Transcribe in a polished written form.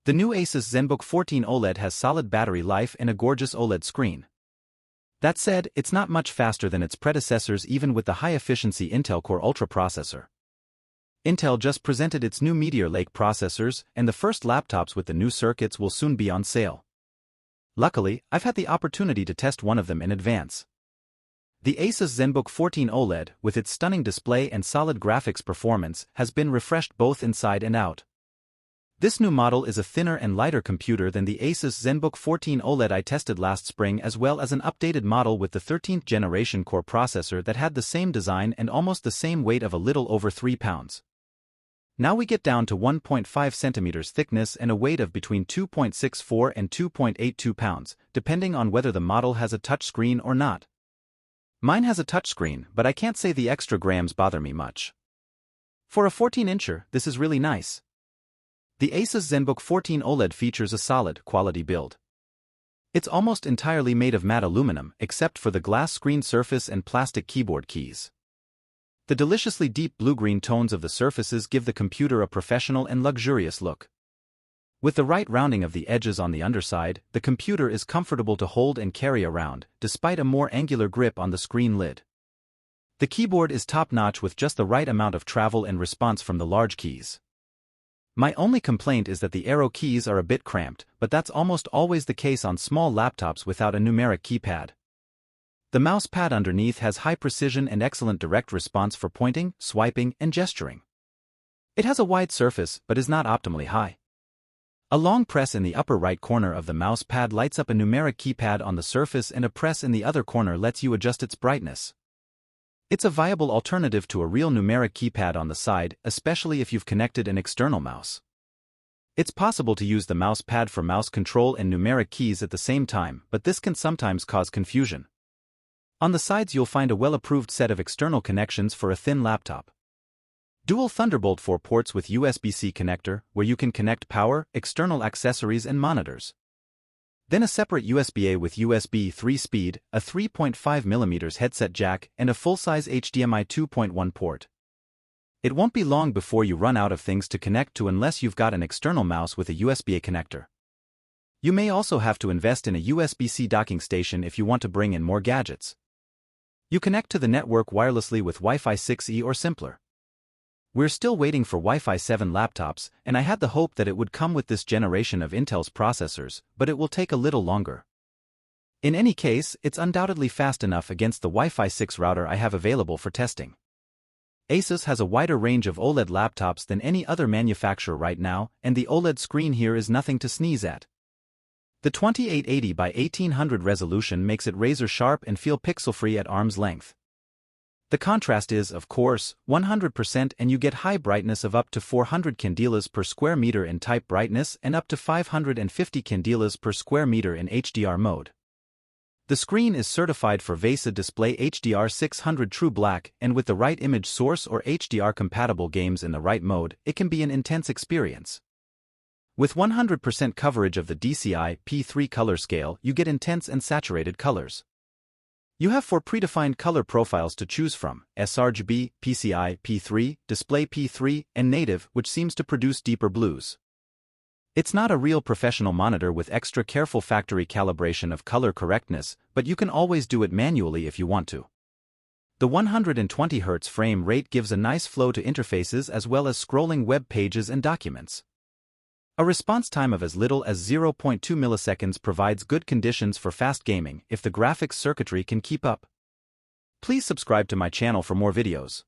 The new Asus Zenbook 14 OLED has solid battery life and a gorgeous OLED screen. That said, it's not much faster than its predecessors even with the high-efficiency Intel Core Ultra processor. Intel just presented its new Meteor Lake processors, and the first laptops with the new circuits will soon be on sale. Luckily, I've had the opportunity to test one of them in advance. The Asus Zenbook 14 OLED, with its stunning display and solid graphics performance, has been refreshed both inside and out. This new model is a thinner and lighter computer than the Asus Zenbook 14 OLED I tested last spring, as well as an updated model with the 13th generation Core processor that had the same design and almost the same weight of a little over 3 pounds. Now we get down to 1.5 centimeters thickness and a weight of between 2.64 and 2.82 pounds, depending on whether the model has a touchscreen or not. Mine has a touchscreen, but I can't say the extra grams bother me much. For a 14-incher, this is really nice. The Asus Zenbook 14 OLED features a solid, quality build. It's almost entirely made of matte aluminum, except for the glass screen surface and plastic keyboard keys. The deliciously deep blue-green tones of the surfaces give the computer a professional and luxurious look. With the right rounding of the edges on the underside, the computer is comfortable to hold and carry around, despite a more angular grip on the screen lid. The keyboard is top-notch with just the right amount of travel and response from the large keys. My only complaint is that the arrow keys are a bit cramped, but that's almost always the case on small laptops without a numeric keypad. The mouse pad underneath has high precision and excellent direct response for pointing, swiping, and gesturing. It has a wide surface, but is not optimally high. A long press in the upper right corner of the mouse pad lights up a numeric keypad on the surface, and a press in the other corner lets you adjust its brightness. It's a viable alternative to a real numeric keypad on the side, especially if you've connected an external mouse. It's possible to use the mouse pad for mouse control and numeric keys at the same time, but this can sometimes cause confusion. On the sides you'll find a well-approved set of external connections for a thin laptop. Dual Thunderbolt 4 ports with USB-C connector, where you can connect power, external accessories and monitors. Then a separate USB-A with USB 3 speed, a 3.5mm headset jack, and a full-size HDMI 2.1 port. It won't be long before you run out of things to connect to unless you've got an external mouse with a USB-A connector. You may also have to invest in a USB-C docking station if you want to bring in more gadgets. You connect to the network wirelessly with Wi-Fi 6E or simpler. We're still waiting for Wi-Fi 7 laptops, and I had the hope that it would come with this generation of Intel's processors, but it will take a little longer. In any case, it's undoubtedly fast enough against the Wi-Fi 6 router I have available for testing. Asus has a wider range of OLED laptops than any other manufacturer right now, and the OLED screen here is nothing to sneeze at. The 2880 by 1800 resolution makes it razor-sharp and feel pixel-free at arm's length. The contrast is, of course, 100%, and you get high brightness of up to 400 candelas per square meter in type brightness and up to 550 candelas per square meter in HDR mode. The screen is certified for VESA Display HDR 600 True Black, and with the right image source or HDR-compatible games in the right mode, it can be an intense experience. With 100% coverage of the DCI P3 color scale, you get intense and saturated colors. You have 4 predefined color profiles to choose from: sRGB, PCI, P3, Display P3, and Native, which seems to produce deeper blues. It's not a real professional monitor with extra careful factory calibration of color correctness, but you can always do it manually if you want to. The 120 Hz frame rate gives a nice flow to interfaces as well as scrolling web pages and documents. A response time of as little as 0.2 milliseconds provides good conditions for fast gaming if the graphics circuitry can keep up. Please subscribe to my channel for more videos.